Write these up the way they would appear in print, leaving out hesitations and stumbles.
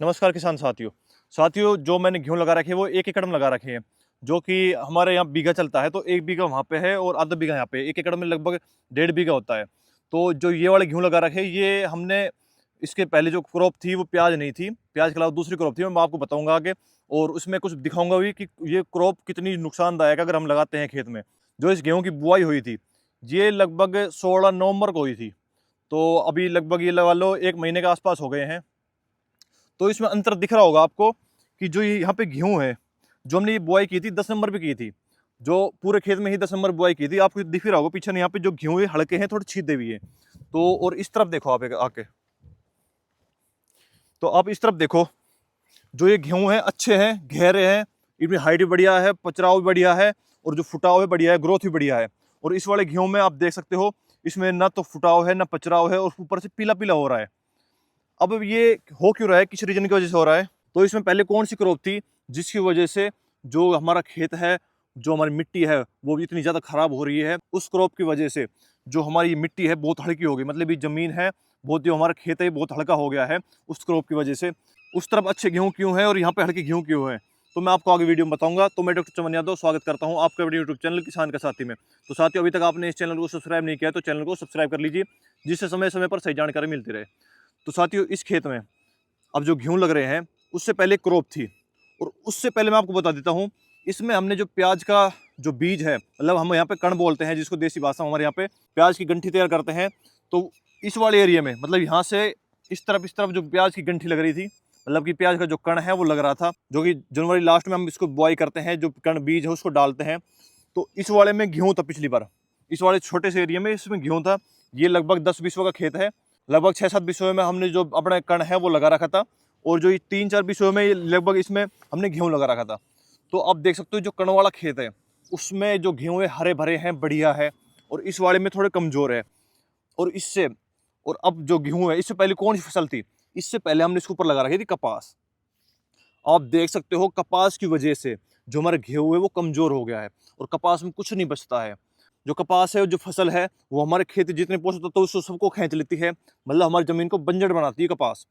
नमस्कार किसान साथियों जो मैंने गेहूं लगा रखे हैं वो 1 एकड़ में लगा रखे हैं। जो कि हमारे यहाँ बीघा चलता है, तो 1 बीघा वहाँ पे है और आधा बीघा यहाँ पे। 1 एकड़ में लगभग 1.5 बीघा होता है। तो जो ये वाले गेहूं लगा रखे हैं, ये हमने इसके पहले जो क्रॉप थी वो प्याज नहीं थी, प्याज के अलावा दूसरी क्रॉप थी। मैं आपको बताऊंगा आगे, और उसमें कुछ दिखाऊंगा भी कि ये क्रॉप कितनी नुकसानदायक अगर हम लगाते हैं खेत में। जो इस गेहूँ की बुआई हुई थी, ये लगभग 16 नवंबर को हुई थी। तो अभी लगभग ये लगा लो 1 महीने के आसपास हो गए हैं। तो इसमें अंतर दिख रहा होगा आपको कि जो ये यहाँ पे गेहूं है, जो हमने ये बुआई की थी 10 नंबर पे की थी, जो पूरे खेत में ही 10 नंबर बुआई की थी। आपको दिख रहा होगा पीछे यहाँ पे जो गेहूं है हल्के हैं, थोड़े छीदे भी है। तो और इस तरफ देखो आप आके, तो आप इस तरफ देखो, जो ये गेहूं है अच्छे हैं, गहरे हैं, इनमें हाइट भी बढ़िया है, पचराव भी बढ़िया है, और जो फुटाव है बढ़िया है, ग्रोथ भी बढ़िया है। और इस वाले गेहूं में आप देख सकते हो, इसमें ना तो फुटाव है ना पचराव है, और ऊपर से पीला पीला हो रहा है। अब ये हो क्यों रहा है, किस रीजन की वजह से हो रहा है? तो इसमें पहले कौन सी क्रॉप थी जिसकी वजह से जो हमारा खेत है, जो हमारी मिट्टी है, वो भी इतनी ज़्यादा खराब हो रही है? उस क्रॉप की वजह से जो हमारी मिट्टी है बहुत हल्की हो गई, मतलब ये ज़मीन है बहुत, जो हमारा खेत है बहुत हल्का हो गया है उस क्रॉप की वजह से। उस तरफ अच्छे गेहूँ क्यों हैं और यहाँ पे हल्के गेहूँ क्यों हैं, तो मैं आपको आगे वीडियो में बताऊंगा। तो मैं डॉक्टर चमन यादव स्वागत करता हूँ आपका वीडियो यूट्यूब चैनल किसान का साथी में। तो साथियों, अभी तक आपने इस चैनल को सब्सक्राइब नहीं किया तो चैनल को सब्सक्राइब कर लीजिए, जिससे समय समय पर सही जानकारी मिलती रहे। तो साथियों, इस खेत में अब जो गेहूं लग रहे हैं, उससे पहले क्रॉप थी, और उससे पहले मैं आपको बता देता हूं, इसमें हमने जो प्याज का जो बीज है, मतलब हम यहाँ पे कण बोलते हैं जिसको देसी भाषा में हमारे यहाँ पे प्याज की गंठी तैयार करते हैं। तो इस वाले एरिया में, मतलब यहाँ से इस तरफ जो प्याज की गंठी लग रही थी, मतलब कि प्याज का जो कण है वो लग रहा था, जो कि जनवरी लास्ट में हम इसको बुआई करते हैं, जो कण बीज है उसको डालते हैं। तो इस वाले में गेहूँ था पिछली बार, इस वाले छोटे से एरिया में इसमें गेहूँ था। ये लगभग 10 बीसों का खेत है, लगभग 6-7 बीसों में हमने जो अपना कण है वो लगा रखा था, और जो 3-4 बीसों में लगभग इसमें हमने गेहूं लगा रखा था। तो अब देख सकते हो जो कण वाला खेत है उसमें जो गेहूं है हरे भरे हैं, बढ़िया है, और इस वाले में थोड़े कमजोर है। और इससे, और अब जो गेहूं है, इससे पहले कौन सी फसल थी? इससे पहले हमने इसके ऊपर लगा रखी थी कपास। आप देख सकते हो कपास की वजह से जो हमारा गेहूं है वो कमजोर हो गया है, और कपास में कुछ नहीं बचता है। जो कपास है, जो फसल है, वो हमारे खेत जितने पोषक तत्व उसको सबको खींच लेती है, मतलब हमारी जमीन को बंजर बनाती है कपास।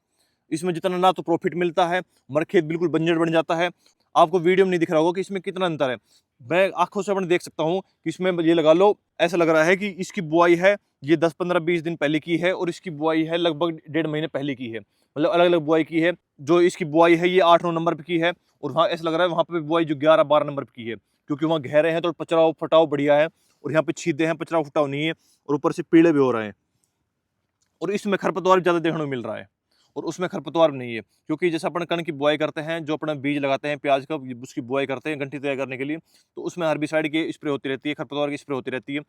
इसमें जितना ना तो प्रॉफिट मिलता है, हमारा खेत बिल्कुल बंजर बन जाता है। आपको वीडियो में नहीं दिख रहा होगा कि इसमें कितना अंतर है। मैं आंखों से अपने देख सकता हूँ कि इसमें ये लगा लो, ऐसा लग रहा है कि इसकी बुआई है ये 10-15-20 दिन पहले की है, और इसकी बुआई है लगभग 1.5 महीने पहले की है, मतलब अलग अलग बुआई की है। जो इसकी बुआई है ये 8-9 नंबर पे की है, और वहाँ ऐसा लग रहा है वहाँ पे बुआई जो 11-12 नंबर पे की है, क्योंकि वहाँ गहरे हैं तो पचराव फटाव बढ़िया है, और यहाँ पे छीदे हैं, पचराव फटाव नहीं है, और ऊपर से पीले भी हो रहे हैं। और इसमें खरपतवार ज़्यादा देखने को मिल रहा है, और उसमें खरपतवार नहीं है, क्योंकि जैसे अपन कण की बुआई करते हैं, जो अपना बीज लगाते हैं प्याज का, उसकी बुआई करते हैं गंठी तैयार करने के लिए, तो उसमें हर्बिसाइड की स्प्रे होती रहती है, खरपतवार की स्प्रे होती रहती है,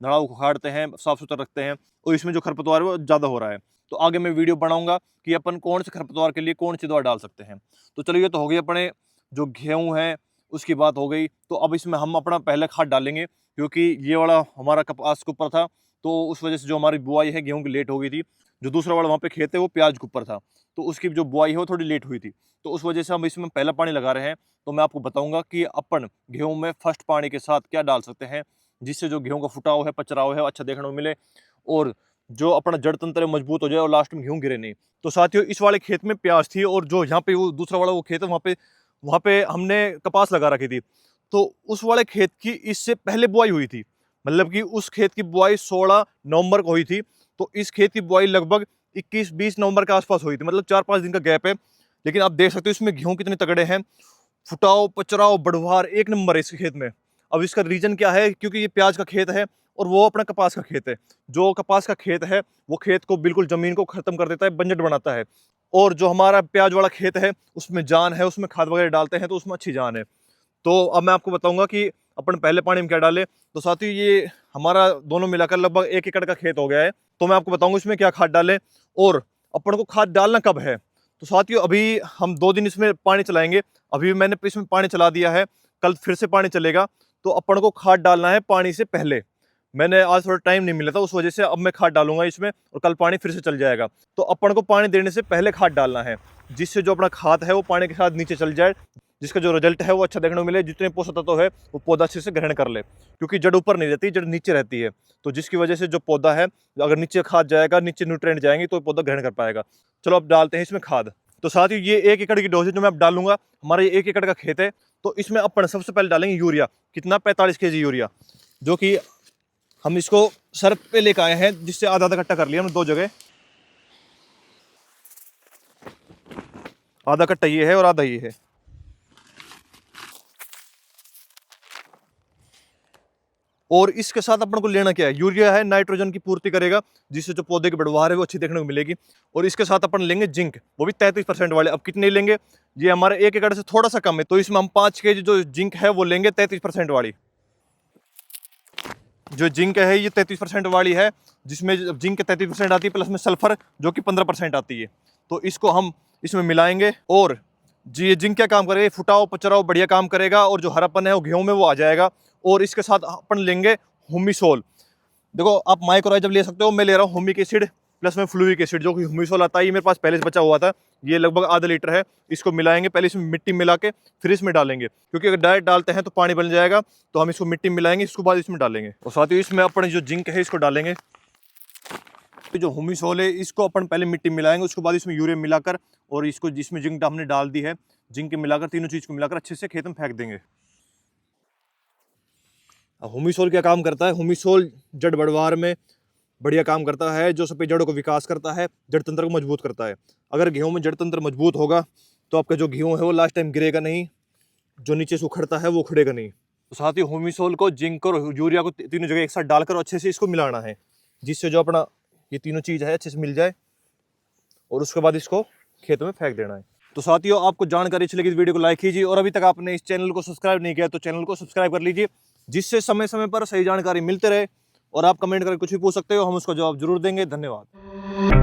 धड़ाओ को उखाड़ते हैं, साफ सुथरा रखते हैं, और इसमें जो खरपतवार है वो ज़्यादा हो रहा है। तो आगे मैं वीडियो बनाऊंगा कि अपन कौन से खरपतवार के लिए कौन सी दवा डाल सकते हैं। तो चलिए, तो हो गई अपने जो गेहूँ है उसकी बात हो गई। तो अब इसमें हम अपना पहले खाद डालेंगे, क्योंकि ये वाला हमारा कपास के ऊपर था, तो उस वजह से जो हमारी बुआई है गेहूँ की लेट हो गई थी। जो दूसरा वाला वहाँ पे खेत है वो प्याज के ऊपर था, तो उसकी जो बुआई है वो थोड़ी लेट हुई थी, तो उस वजह से हम इसमें पहला पानी लगा रहे हैं। तो मैं आपको बताऊंगा कि अपन गेहूं में फर्स्ट पानी के साथ क्या डाल सकते हैं, जिससे जो गेहूं का फुटाव है, पचराव है, अच्छा देखने को मिले, और जो अपना जड़ तंत्र है मजबूत हो जाए, और लास्ट में गेहूं गिरे नहीं। तो साथियों, इस वाले खेत में प्याज थी, और जो यहाँ पे वो दूसरा वाला वो खेत है वहाँ पे हमने कपास लगा रखी थी। तो उस वाले खेत की इससे पहले बुआई हुई थी, मतलब कि उस खेत की बुआई 16 नवंबर को हुई थी। तो इस खेत की बुआई लगभग 21-20 नवंबर के आसपास हुई थी, मतलब 4-5 दिन का गैप है। लेकिन आप देख सकते हो इसमें गेहूं कितने तगड़े हैं, फुटाव, पचराव, बढ़वार एक नंबर है इस खेत में। अब इसका रीजन क्या है? क्योंकि ये प्याज का खेत है और वो अपना कपास का खेत है। जो कपास का खेत है वो खेत को बिल्कुल जमीन को खत्म कर देता है, बंजर बनाता है, और जो हमारा प्याज वाला खेत है उसमें जान है, उसमें खाद वगैरह डालते हैं तो उसमें अच्छी जान है। तो अब मैं आपको बताऊंगा कि अपन पहले पानी में क्या डालें। तो साथियों, ये हमारा दोनों मिलाकर लगभग 1 एकड़ का खेत हो गया है। तो मैं आपको बताऊंगा इसमें क्या खाद डालें, और अपन को खाद डालना कब है। तो साथियों, अभी हम 2 दिन इसमें पानी चलाएंगे। अभी मैंने इसमें पानी चला दिया है, कल फिर से पानी चलेगा। तो अपन को खाद डालना है पानी से पहले। मैंने आज थोड़ा टाइम नहीं मिला था, उस वजह से अब मैं खाद डालूंगा इसमें, और कल पानी फिर से चल जाएगा। तो अपन को पानी देने से पहले खाद डालना है, जिससे जो अपना खाद है वो पानी के साथ नीचे चल जाए, जिसका जो रिजल्ट है वो अच्छा देखने को मिले, जितने पोषक तत्व है वो पौधा अच्छे से ग्रहण कर ले। क्योंकि जड़ ऊपर नहीं रहती, जड़ नीचे रहती है, तो जिसकी वजह से जो पौधा है, अगर नीचे खाद जाएगा, नीचे न्यूट्रिएंट जाएंगे, तो पौधा ग्रहण कर पाएगा। चलो अब डालते हैं इसमें खाद। तो साथ ही ये 1 एकड़ की डोज जो मैं अब डालूंगा, हमारा ये 1 एकड़ का खेत है, तो इसमें अपन सबसे पहले डालेंगे यूरिया। कितना? 45 kg यूरिया, जो कि हम इसको सर पे लेकर आए हैं, जिससे आधा आधा कट्टा कर लिया हमने 2 जगह। आधा कट्टा ये है और आधा ये है। और इसके साथ अपन को लेना क्या है? यूरिया है, नाइट्रोजन की पूर्ति करेगा, जिससे जो पौधे की बढ़वार है वो अच्छी देखने को मिलेगी। और इसके साथ अपन लेंगे जिंक, वो भी 33% वाले। अब कितने लेंगे? ये हमारे 1 एकड़ से थोड़ा सा कम है, तो इसमें हम 5 kg जो जिंक है वो लेंगे 33% वाली। जो जिंक है ये 33% वाली है, जिसमें जिंक 33% आती है, प्लस में सल्फर जो कि 15% आती है। तो इसको हम इसमें मिलाएंगे। और जी, ये जिंक क्या काम करेगा? फुटाओ पचराओ बढ़िया काम करेगा, और जो हरापन है वो गेहूं में वो आ जाएगा। और इसके साथ अपन लेंगे हुमिसोल। देखो, आप माइक्रोराइजम ले सकते हो, मैं ले रहा हूँ हुमिक एसिड प्लस में फ्लूविक एसिड, जो कि हुमिसोल आता है। ये मेरे पास पहले से बचा हुआ था, ये लगभग आधा लीटर है। इसको मिलाएंगे, पहले इसमें मिट्टी मिला के फिर इसमें डालेंगे, क्योंकि अगर डायरेक्ट डालते हैं तो पानी बन जाएगा। तो हम इसको मिट्टी मिलाएंगे, इसके बाद इसमें डालेंगे। और साथ ही इसमें अपन जो जिंक है इसको डालेंगे। जो हुमिसोल है इसको अपन पहले मिट्टी मिलाएंगे, उसके बाद इसमें यूरिया मिलाकर, और इसको जिसमें जिंक हमने डाल दी है, जिंक मिलाकर, तीनों चीज को मिलाकर अच्छे से खेत में फेंक देंगे। हुमिसोल क्या काम करता है? हुमिसोल जड़ बढ़वार में बढ़िया काम करता है, जो सफेद जड़ों को विकास करता है, जड़ तंत्र को मजबूत करता है। अगर गेहूं में जड़ तंत्र मजबूत होगा तो आपका जो गेहूं है वो लास्ट टाइम गिरेगा नहीं, जो नीचे से उखड़ता है वो उखड़ेगा नहीं। तो साथ ही हुमिसोल को, जिंक और यूरिया को तीनों जगह एक साथ डालकर अच्छे से इसको मिलाना है, जिससे जो अपना ये तीनों चीज है अच्छे से मिल जाए, और उसके बाद इसको खेत में फेंक देना है। तो साथियों, आपको जानकारी अच्छी लगी तो वीडियो को लाइक कीजिए, और अभी तक आपने इस चैनल को सब्सक्राइब नहीं किया तो चैनल को सब्सक्राइब कर लीजिए, जिससे समय समय पर सही जानकारी मिलते रहे। और आप कमेंट करके कुछ भी पूछ सकते हो, हम उसका जवाब जरूर देंगे। धन्यवाद।